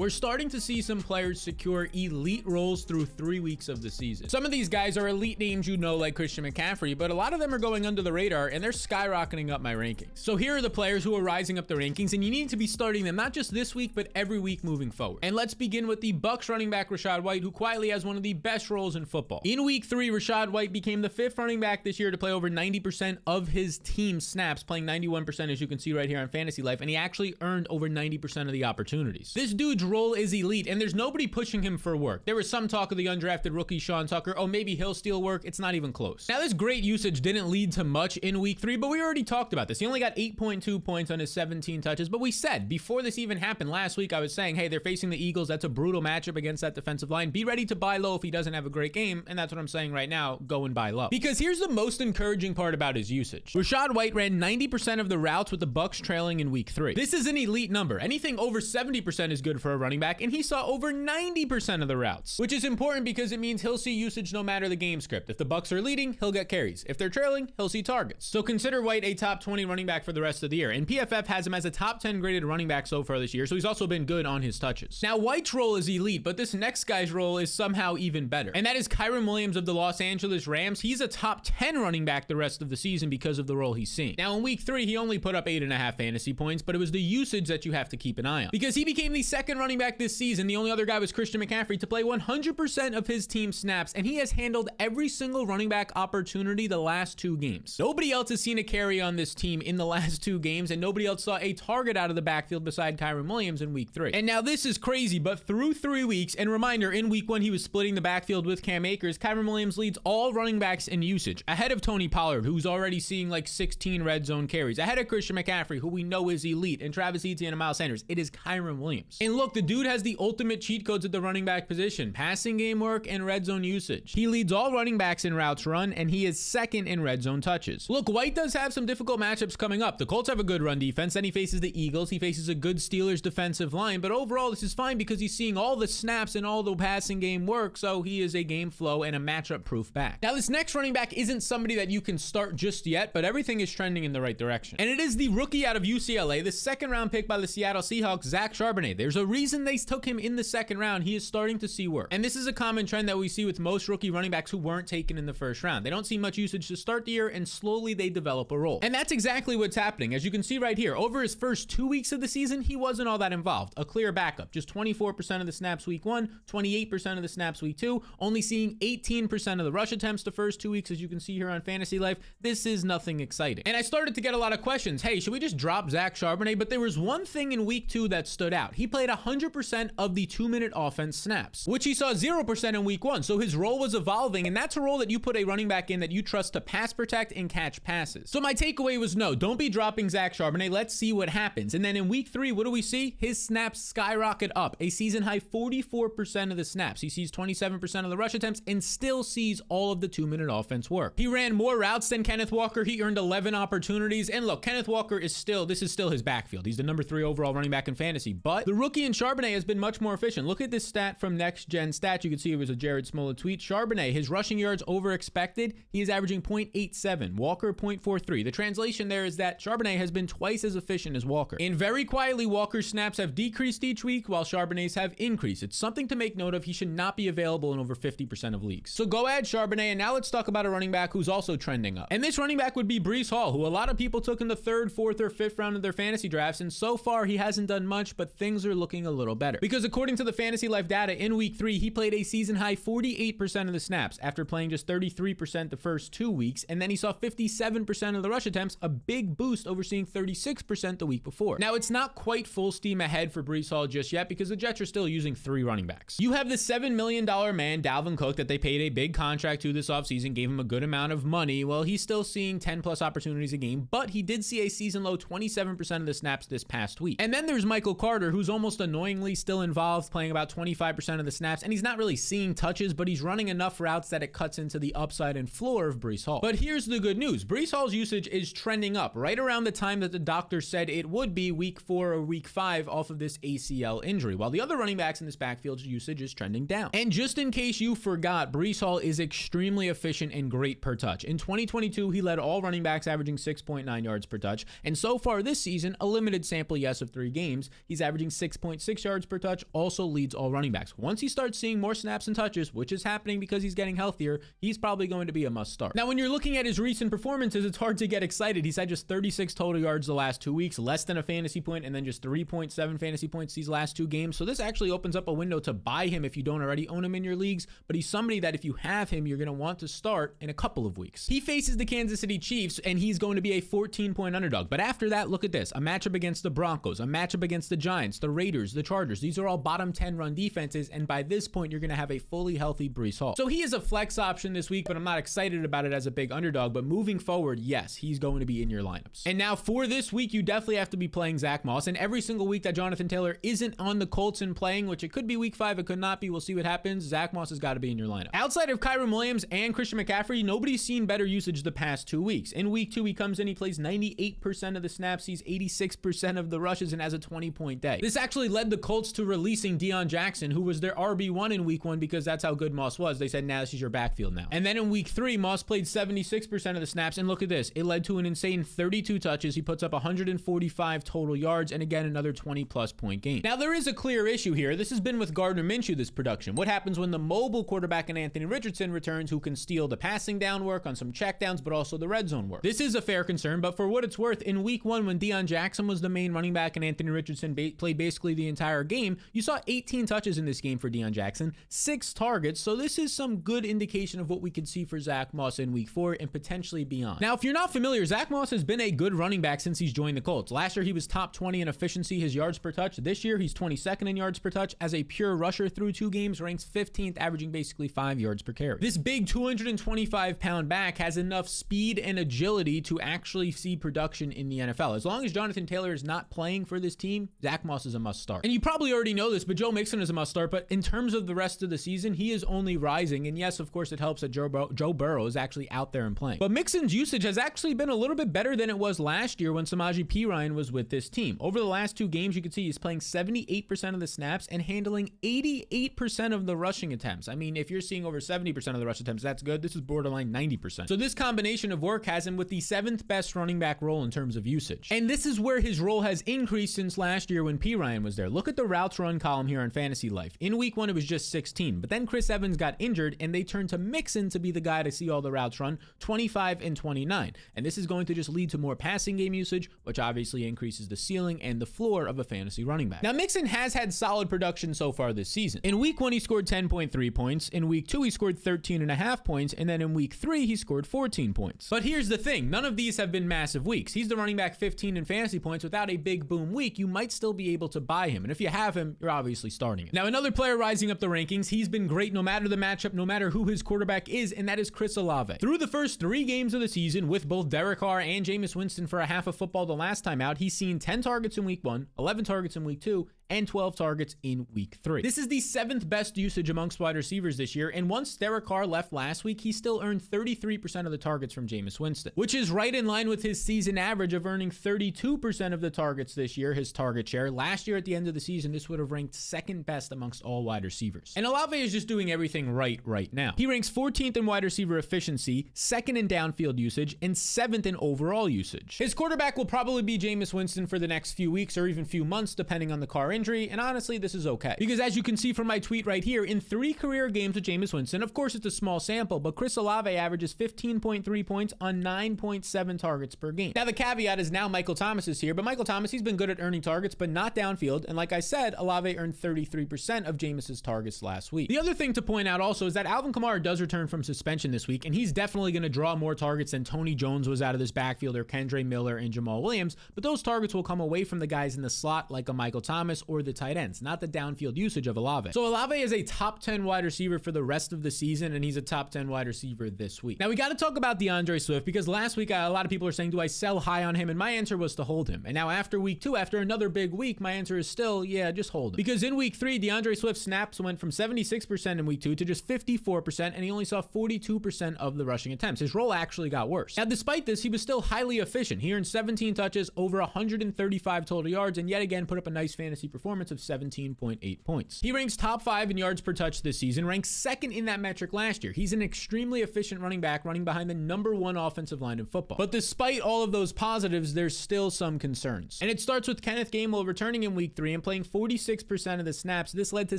We're starting to see some players secure elite roles through 3 weeks of the season. Some of these guys are elite names you know, like Christian McCaffrey, but a lot of them are going under the radar and they're skyrocketing up my rankings. So here are the players who are rising up the rankings, and you need to be starting them not just this week, but every week moving forward. And let's begin with the Bucs running back Rachaad White, who quietly has one of the best roles in football. In week 3, Rachaad White became the 5th running back this year to play over 90% of his team snaps, playing 91% as you can see right here on Fantasy Life, and he actually earned over 90% of the opportunities. This dude's role is elite, and there's nobody pushing him for work. There was some talk of the undrafted rookie Sean Tucker. Oh, maybe he'll steal work. It's not even close. Now, this great usage didn't lead to much in week 3, but we already talked about this. He only got 8.2 points on his 17 touches, but we said before this even happened last week, I was saying, hey, they're facing the Eagles. That's a brutal matchup against that defensive line. Be ready to buy low if he doesn't have a great game, and that's what I'm saying right now. Go and buy low. Because here's the most encouraging part about his usage. Rachaad White ran 90% of the routes with the Bucs trailing in week 3. This is an elite number. Anything over 70% is good for a running back, and he saw over 90% of the routes, which is important because it means he'll see usage no matter the game script. If the Bucs are leading, he'll get carries. If they're trailing, he'll see targets. So consider White a top 20 running back for the rest of the year. And PFF has him as a top 10 graded running back so far this year, so he's also been good on his touches. Now, White's role is elite, but this next guy's role is somehow even better. And that is Kyren Williams of the Los Angeles Rams. He's a top 10 running back the rest of the season because of the role he's seeing. Now, in week 3, he only put up 8.5 fantasy points, but it was the usage that you have to keep an eye on. Because he became the 2nd running back this season. The only other guy was Christian McCaffrey to play 100% of his team snaps, and he has handled every single running back opportunity the last 2 games. Nobody else has seen a carry on this team in the last 2 games, and nobody else saw a target out of the backfield beside Kyren Williams in week 3. And now this is crazy, but through 3 weeks, and reminder, in week 1, he was splitting the backfield with Cam Akers, Kyren Williams leads all running backs in usage, ahead of Tony Pollard, who's already seeing like 16 red zone carries, ahead of Christian McCaffrey, who we know is elite, and Travis Etienne and Miles Sanders. It is Kyren Williams. And look, the dude has the ultimate cheat codes at the running back position, passing game work and red zone usage. He leads all running backs in routes run, and he is 2nd in red zone touches. Look, White does have some difficult matchups coming up. The Colts have a good run defense, then he faces the Eagles, he faces a good Steelers defensive line, but overall this is fine because he's seeing all the snaps and all the passing game work, so he is a game flow and a matchup proof back. Now, this next running back isn't somebody that you can start just yet, but everything is trending in the right direction. And it is the rookie out of UCLA, the 2nd round pick by the Seattle Seahawks, Zach Charbonnet. There's a reason they took him in the 2nd round. He is starting to see work. And this is a common trend that we see with most rookie running backs who weren't taken in the 1st round. They don't see much usage to start the year, and slowly they develop a role. And that's exactly what's happening. As you can see right here, over his first 2 weeks of the season, he wasn't all that involved. A clear backup. Just 24% of the snaps week 1, 28% of the snaps week 2, only seeing 18% of the rush attempts the first 2 weeks, as you can see here on Fantasy Life. This is nothing exciting. And I started to get a lot of questions. Hey, should we just drop Zach Charbonnet? But there was one thing in week 2 that stood out. He played 100% of the 2-minute offense snaps, which he saw 0% in week 1. So his role was evolving, and that's a role that you put a running back in that you trust to pass protect and catch passes. So my takeaway was no, don't be dropping Zach Charbonnet. Let's see what happens. And then in week 3, what do we see? His snaps skyrocket up. A season high 44% of the snaps. He sees 27% of the rush attempts and still sees all of the 2-minute offense work. He ran more routes than Kenneth Walker. He earned 11 opportunities. And look, Kenneth Walker is still his backfield. He's the number 3 overall running back in fantasy. But the rookie in Charbonnet has been much more efficient. Look at this stat from Next Gen Stats. You can see it was a Jared Smollett tweet. Charbonnet, his rushing yards over expected. He is averaging 0.87. Walker 0.43. The translation there is that Charbonnet has been twice as efficient as Walker. And very quietly, Walker's snaps have decreased each week while Charbonnet's have increased. It's something to make note of. He should not be available in over 50% of leagues. So go add Charbonnet, and now let's talk about a running back who's also trending up. And this running back would be Breece Hall, who a lot of people took in the 3rd, 4th, or 5th round of their fantasy drafts, and so far he hasn't done much, but things are looking a little better. Because according to the Fantasy Life data, in week 3, he played a season high 48% of the snaps after playing just 33% the first 2 weeks, and then he saw 57% of the rush attempts, a big boost over seeing 36% the week before. Now, it's not quite full steam ahead for Breece Hall just yet because the Jets are still using 3 running backs. You have the $7 million man, Dalvin Cook, that they paid a big contract to this offseason, gave him a good amount of money. Well, he's still seeing 10 plus opportunities a game, but he did see a season low 27% of the snaps this past week. And then there's Michael Carter, who's almost annoyingly still involved, playing about 25% of the snaps, and he's not really seeing touches, but he's running enough routes that it cuts into the upside and floor of Breece Hall. But here's the good news. Breece Hall's usage is trending up right around the time that the doctor said it would be week 4 or week 5 off of this ACL injury, while the other running backs in this backfield's usage is trending down. And just in case you forgot, Breece Hall is extremely efficient and great per touch. In 2022, he led all running backs, averaging 6.9 yards per touch, and so far this season, a limited sample, yes, of 3 games, he's averaging 6.6 6 yards per touch, also leads all running backs. Once he starts seeing more snaps and touches, which is happening because he's getting healthier, he's probably going to be a must start. Now, when you're looking at his recent performances, it's hard to get excited. He's had just 36 total yards the last 2 weeks, less than a fantasy point, and then just 3.7 fantasy points these last 2 games. So this actually opens up a window to buy him if you don't already own him in your leagues, but he's somebody that if you have him, you're going to want to start in a couple of weeks. He faces the Kansas City Chiefs, and he's going to be a 14-point underdog. But after that, look at this. A matchup against the Broncos, a matchup against the Giants, the Raiders, the Chargers. These are all bottom 10 run defenses, and by this point, you're going to have a fully healthy Breece Hall. So he is a flex option this week, but I'm not excited about it as a big underdog. But moving forward, yes, he's going to be in your lineups. And now for this week, you definitely have to be playing Zack Moss. And every single week that Jonathan Taylor isn't on the Colts and playing, which it could be week 5, it could not be. We'll see what happens. Zack Moss has got to be in your lineup. Outside of Kyren Williams and Christian McCaffrey, nobody's seen better usage the past 2 weeks. In week 2, he comes in, he plays 98% of the snaps, he's 86% of the rushes, and has a 20-point day. This actually led the Colts to releasing Deion Jackson, who was their RB1 in week 1 because that's how good Moss was. They said, nah, this is your backfield now. And then in week 3, Moss played 76% of the snaps, and look at this. It led to an insane 32 touches. He puts up 145 total yards, and again, another 20-plus point game. Now, there is a clear issue here. This has been with Gardner Minshew, this production. What happens when the mobile quarterback and Anthony Richardson returns, who can steal the passing down work on some checkdowns, but also the red zone work? This is a fair concern, but for what it's worth, in week 1, when Deion Jackson was the main running back and Anthony Richardson played basically the entire game, you saw 18 touches in this game for Deion Jackson, 6 targets, so this is some good indication of what we could see for Zack Moss in week 4 and potentially beyond. Now, if you're not familiar, Zack Moss has been a good running back since he's joined the Colts. Last year, he was top 20 in efficiency, his yards per touch. This year, he's 22nd in yards per touch. As a pure rusher through 2 games, ranks 15th, averaging basically 5 yards per carry. This big 225-pound back has enough speed and agility to actually see production in the NFL. As long as Jonathan Taylor is not playing for this team, Zack Moss is a must start. And you probably already know this, but Joe Mixon is a must start. But in terms of the rest of the season, he is only rising. And yes, of course, it helps that Joe Burrow is actually out there and playing. But Mixon's usage has actually been a little bit better than it was last year when Samaje Perine was with this team. Over the last 2 games, you can see he's playing 78% of the snaps and handling 88% of the rushing attempts. I mean, if you're seeing over 70% of the rush attempts, that's good. This is borderline 90%. So this combination of work has him with the 7th best running back role in terms of usage. And this is where his role has increased since last year when Perine was there. Look at the routes run column here on Fantasy Life. In week 1, it was just 16, but then Chris Evans got injured and they turned to Mixon to be the guy to see all the routes run, 25 and 29. And this is going to just lead to more passing game usage, which obviously increases the ceiling and the floor of a fantasy running back. Now, Mixon has had solid production so far this season. In week 1, he scored 10.3 points. In week 2, he scored 13.5 points. And then in week 3, he scored 14 points. But here's the thing. None of these have been massive weeks. He's the running back 15 in fantasy points. Without a big boom week, you might still be able to buy him. And if you have him, you're obviously starting him. Now, another player rising up the rankings, he's been great no matter the matchup, no matter who his quarterback is, and that is Chris Olave. Through the first 3 games of the season, with both Derek Carr and Jameis Winston for a half of football the last time out, he's seen 10 targets in week 1, 11 targets in week 2, and 12 targets in week 3. This is the 7th best usage amongst wide receivers this year, and once Derek Carr left last week, he still earned 33% of the targets from Jameis Winston, which is right in line with his season average of earning 32% of the targets this year, his target share. Last year at the end of the season, this would have ranked 2nd best amongst all wide receivers. And Olave is just doing everything right now. He ranks 14th in wide receiver efficiency, 2nd in downfield usage, and 7th in overall usage. His quarterback will probably be Jameis Winston for the next few weeks or even few months, depending on the Carr injury, and honestly, this is okay. Because as you can see from my tweet right here, in 3 career games with Jameis Winston, of course it's a small sample, but Chris Olave averages 15.3 points on 9.7 targets per game. Now the caveat is now Michael Thomas is here, but Michael Thomas, he's been good at earning targets, but not downfield, and like I said, Olave earned 33% of Jameis's targets last week. The other thing to point out also is that Alvin Kamara does return from suspension this week, and he's definitely going to draw more targets than Tony Jones was out of this backfield, or Kendre Miller and Jamal Williams, but those targets will come away from the guys in the slot like a Michael Thomas or the tight ends, not the downfield usage of Olave. So Olave is a top 10 wide receiver for the rest of the season, and he's a top 10 wide receiver this week. Now we got to talk about DeAndre Swift, because last week a lot of people are saying, do I sell high on him? And my answer was to hold him. And now after week 2, after another big week, my answer is still, yeah, just hold him. Because in week 3, DeAndre Swift's snaps went from 76% in week 2 to just 54%, and he only saw 42% of the rushing attempts. His role actually got worse. Now despite this, he was still highly efficient. He earned 17 touches, over 135 total yards, and yet again put up a nice fantasy performance of 17.8 points. He ranks top 5 in yards per touch this season, ranks 2nd in that metric last year. He's an extremely efficient running back, running behind the number 1 offensive line in football. But despite all of those positives, there's still some concerns. And it starts with Kenneth Gainwell returning in week 3 and playing 46% of the snaps. This led to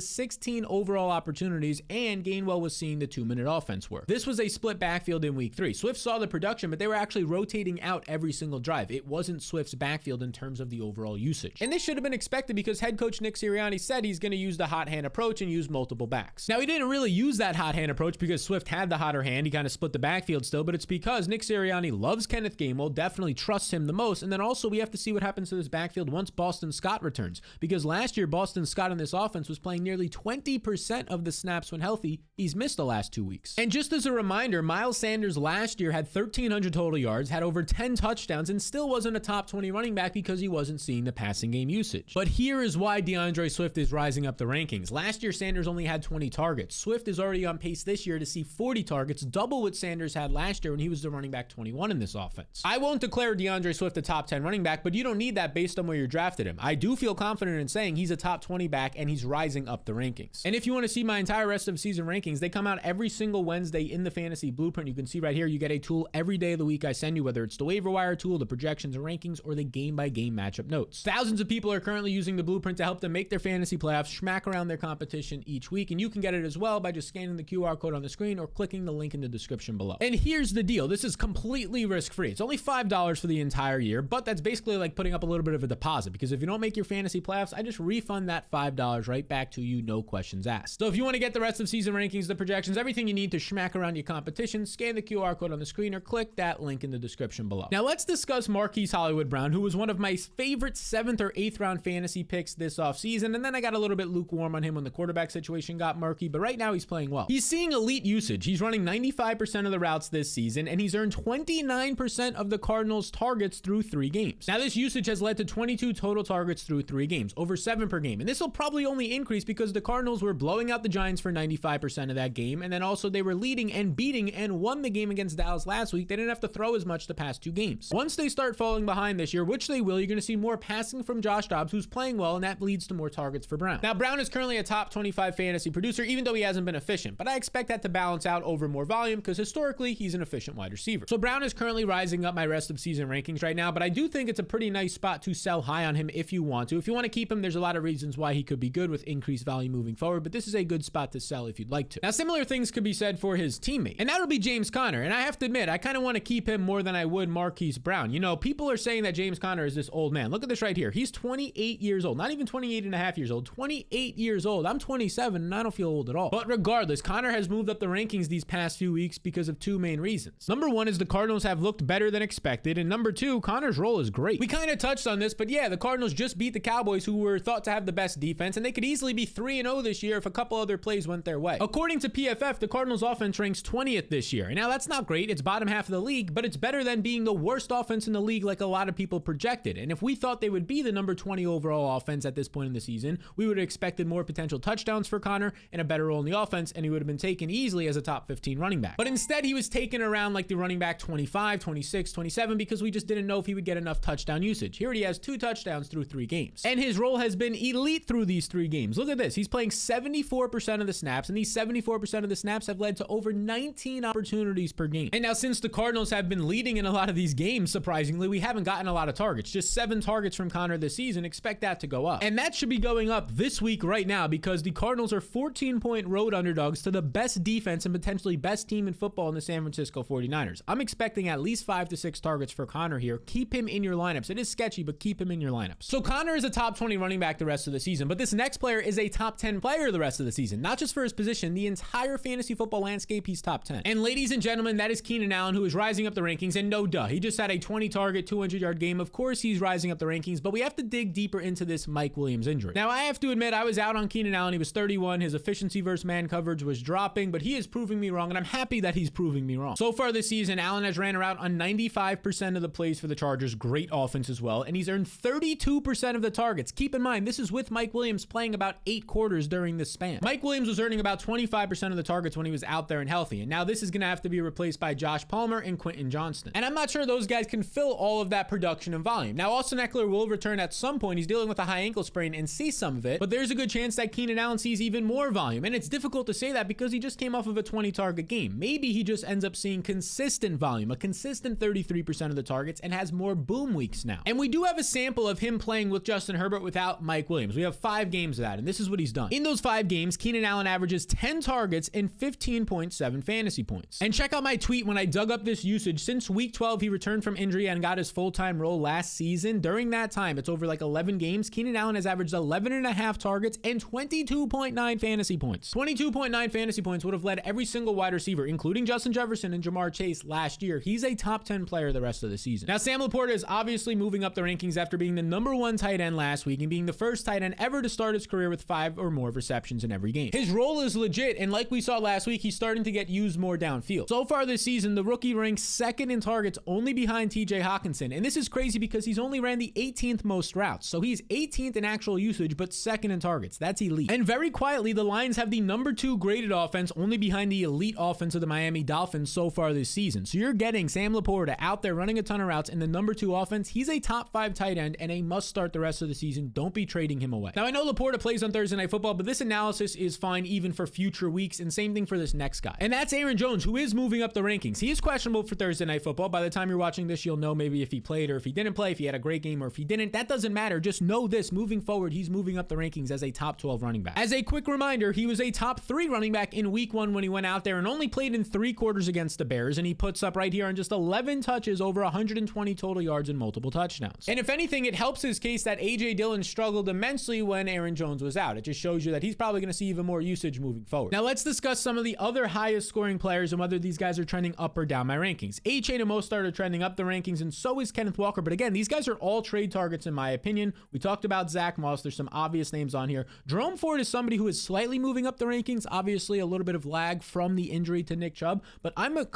16 overall opportunities, and Gainwell was seeing the 2-minute offense work. This was a split backfield in week 3. Swift saw the production, but they were actually rotating out every single drive. It wasn't Swift's backfield in terms of the overall usage. And this should have been expected because head coach Nick Sirianni said he's going to use the hot hand approach and use multiple backs. Now, he didn't really use that hot hand approach because Swift had the hotter hand. He kind of split the backfield still, but it's because Nick Sirianni loves Kenneth Gainwell, definitely trusts him the most. And then also we have to see what happens to this backfield once Boston Scott returns, because last year Boston Scott in this offense was playing nearly 20% of the snaps when healthy. He's missed the last 2 weeks. And just as a reminder, Miles Sanders last year had 1,300 total yards, had over 10 touchdowns, and still wasn't a top 20 running back because he wasn't seeing the passing game usage. But here is why DeAndre Swift is rising up the rankings. Last year, Sanders only had 20 targets. Swift is already on pace this year to see 40 targets, double what Sanders had last year when he was the running back 21 in this offense. I won't declare DeAndre Swift a top 10 running back, but you don't need that based on where you drafted him. I do feel confident in saying he's a top 20 back and he's rising up the rankings. And if you want to see my entire rest of season rankings, they come out every single Wednesday in the Fantasy Blueprint. You can see right here, you get a tool every day of the week I send you, whether it's the waiver wire tool, the projections and rankings, or the game-by-game matchup notes. Thousands of people are currently using the Blueprint to help them make their fantasy playoffs, smack around their competition each week, and you can get it as well by just scanning the QR code on the screen or clicking the link in the description below. And here's the deal. This is completely risk-free. It's only $5 for the entire year, but that's basically like putting up a little bit of a deposit, because if you don't make your fantasy playoffs, I just refund that $5 right back to you, no questions asked. So if you want to get the rest of season rankings, the projections, everything you need to smack around your competition, scan the QR code on the screen or click that link in the description below. Now let's discuss Marquise Brown, who was one of my favorite 7th or 8th round fantasy picks this offseason, and then I got a little bit lukewarm on him when the quarterback situation got murky, but right now he's playing well. He's seeing elite usage. He's running 95% of the routes this season, and he's earned 29% of the Cardinals' targets through 3 games. Now this usage has led to 22 total targets through 3 games, over 7 per game, and this will probably only increase because the Cardinals were blowing out the Giants for 95% of that game, and then also they were leading and beating and won the game against Dallas last week. They didn't have to throw as much the past 2 games. Once they start falling behind this year, which they will, you're going to see more passing from Josh Dobbs, who's playing well, and that leads to more targets for Brown. Now, Brown is currently a top 25 fantasy producer, even though he hasn't been efficient, but I expect that to balance out over more volume because historically he's an efficient wide receiver. So Brown is currently rising up my rest of season rankings right now, but I do think it's a pretty nice spot to sell high on him if you want to. If you want to keep him, there's a lot of reasons why he could be good with increased value moving forward, but this is a good spot to sell if you'd like to. Now, similar things could be said for his teammate, and that'll be James Conner, and I have to admit, I kind of want to keep him more than I would Marquise Brown. You know, people are saying that James Conner is this old man. Look at this right here. He's 28 years old, not even 28 and a half years old, 28 years old. I'm 27 and I don't feel old at all. But regardless, Conner has moved up the rankings these past few weeks because of 2 main reasons. Number 1 is the Cardinals have looked better than expected, and number 2, Conner's role is great. We kind of touched on this, but yeah, the Cardinals just beat the Cowboys, who were thought to have the best defense, and they could easily be 3-0 this year if a couple other plays went their way. According to PFF, the Cardinals offense ranks 20th this year. And now that's not great. It's bottom half of the league, but it's better than being the worst offense in the league like a lot of people projected. And if we thought they would be the number 20 overall offense at this point in the season, we would have expected more potential touchdowns for Conner and a better role in the offense, and he would have been taken easily as a top 15 running back. But instead, he was taken around like the running back 25, 26, 27 because we just didn't know if he would get enough touchdown usage. Here he has 2 touchdowns through 3 games. And his role has been elite through these 3 games. Look at this. He's playing 74% of the snaps, and these 74% of the snaps have led to over 19 opportunities per game. And now, since the Cardinals have been leading in a lot of these games, surprisingly, we haven't gotten a lot of targets. Just 7 targets from Conner this season. Expect that to go up. And that should be going up this week right now because the Cardinals are 14-point road underdogs to the best defense and potentially best team in football in the San Francisco 49ers. I'm expecting at least 5 to 6 targets for Conner here. Keep him in your lineups. It is sketchy, but keep him in your lineups. So Conner is a top 20 running back the rest of the season, but this next player is a top 10 player the rest of the season. Not just for his position, the entire fantasy football landscape, he's top 10. And ladies and gentlemen, that is Keenan Allen, who is rising up the rankings, and no duh, he just had a 20 target, 200-yard game. Of course, he's rising up the rankings, but we have to dig deeper into this Mike Williams injury. Now, I have to admit, I was out on Keenan Allen. He was 31. His efficiency versus man coverage was dropping, but he is proving me wrong, and I'm happy that he's proving me wrong. So far this season, Allen has ran around on 95% of the plays for the Chargers. Great offense as well, and he's earned 32% of the targets. Keep in mind, this is with Mike Williams playing about 8 quarters during this span. Mike Williams was earning about 25% of the targets when he was out there and healthy, and now this is going to have to be replaced by Josh Palmer and Quentin Johnston. And I'm not sure those guys can fill all of that production and volume. Now, Austin Eckler will return at some point. He's dealing with a high ankle sprain and see some of it, but there's a good chance that Keenan Allen sees even more volume. And it's difficult to say that because he just came off of a 20 target game. Maybe he just ends up seeing consistent volume, a consistent 33% of the targets, and has more boom weeks now. And we do have a sample of him playing with Justin Herbert without Mike Williams. We have 5 games of that, and this is what he's done. In those 5 games, Keenan Allen averages 10 targets and 15.7 fantasy points. And check out my tweet when I dug up this usage. Since week 12, he returned from injury and got his full-time role last season. During that time, it's over like 11 games, Keenan Allen has averaged 11.5 targets and 22.9 fantasy points. 22.9 fantasy points would have led every single wide receiver, including Justin Jefferson and Jamar Chase last year. He's a top 10 player the rest of the season. Now, Sam LaPorta is obviously moving up the rankings after being the #1 tight end last week and being the first tight end ever to start his career with 5 or more receptions in every game. His role is legit, and like we saw last week, he's starting to get used more downfield. So far this season, the rookie ranks 2nd in targets, only behind TJ Hawkinson. And this is crazy because he's only ran the 18th most routes. So he's 18th in actual usage, but 2nd in targets. That's elite. And very quietly, the Lions have the #2 graded offense, only behind the elite offense of the Miami Dolphins so far this season. So you're getting Sam LaPorta out there running a ton of routes in the #2 offense. He's a top 5 tight end and a must start the rest of the season. Don't be trading him away. Now, I know LaPorta plays on Thursday Night Football, but this analysis is fine even for future weeks, and same thing for this next guy. And that's Aaron Jones, who is moving up the rankings. He is questionable for Thursday Night Football. By the time you're watching this, you'll know maybe if he played or if he didn't play, if he had a great game or if he didn't. That doesn't matter. Just know this. Moving forward, he's moving up the rankings as a top 12 running back. As a quick reminder, he was a top 3 running back in week 1 when he went out there and only played in 3 quarters against the Bears, and he puts up right here on just 11 touches over 120 total yards and multiple touchdowns. And if anything, it helps his case that A.J. Dillon struggled immensely when Aaron Jones was out. It just shows you that he's probably going to see even more usage moving forward. Now let's discuss some of the other highest scoring players and whether these guys are trending up or down my rankings. A-Chain and Mostert are trending up the rankings, and so is Kenneth Walker. But again, these guys are all trade targets in my opinion. We talked about Zack Moss. There's some obvious names on here. Jerome Ford is somebody who is slightly moving up the rankings. Obviously, a little bit of lag from the injury to Nick Chubb, but I'm a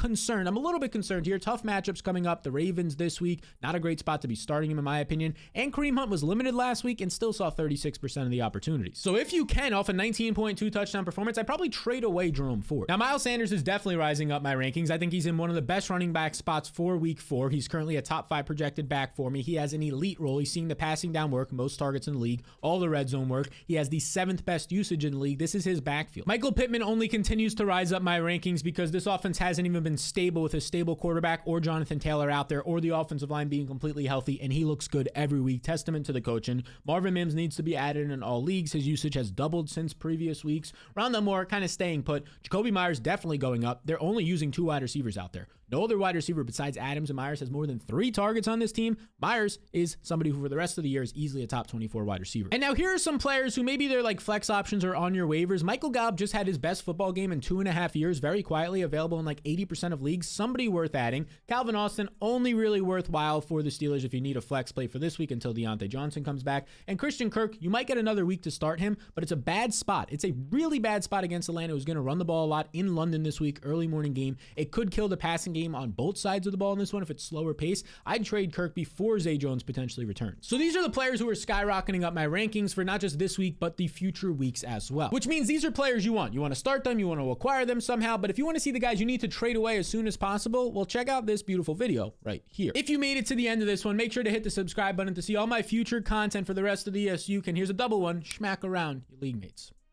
little bit concerned here. Tough matchups coming up. The Ravens this week, not a great spot to be starting him in my opinion. And Kareem Hunt was limited last week and still saw 36% of the opportunities. So if you can, off a 19.2 touchdown performance, I'd probably trade away Jerome Ford. Now, Miles Sanders is definitely rising up my rankings. I think he's in one of the best running back spots for week 4. He's currently a top 5 projected back for me. He has an elite role. He's seeing the passing down work, most targets in the league, all the red zone work. He has the 7th best usage in the league. This is his backfield. Michael Pittman only continues to rise up my rankings because this offense hasn't even been stable with a stable quarterback or Jonathan Taylor out there or the offensive line being completely healthy, and he looks good every week. Testament to the coaching. Marvin Mims needs to be added in all leagues. His usage has doubled since previous weeks. Rondale Moore kind of staying put. Jacoby Myers definitely going up. They're only using 2 wide receivers out there. No other wide receiver besides Adams and Myers has more than 3 targets on this team. Myers is somebody who for the rest of the year is easily a top 24 wide receiver. And now here are some players who maybe they're like flex options or on your waivers. Michael Gallup just had his best football game in 2.5 years, very quietly available in like 80% of leagues. Somebody worth adding. Calvin Austin, only really worthwhile for the Steelers if you need a flex play for this week until Deontay Johnson comes back. And Christian Kirk, you might get another week to start him, but it's a bad spot. It's a really bad spot against Atlanta, who's going to run the ball a lot in London this week, early morning game. It could kill the passing game on both sides of the ball in this one if it's slower pace. I'd trade Kirk before Zay Jones potentially returns. So these are the players who are skyrocketing up my rankings for not just this week, but the future weeks as well. Which means these are players you want. You want to start them, you want to acquire them somehow, but if you want to see the guys you need to trade away as soon as possible, well, check out this beautiful video right here. If you made it to the end of this one, make sure to hit the subscribe button to see all my future content for the rest of the ESU. And here's a double one, schmack around your league mates.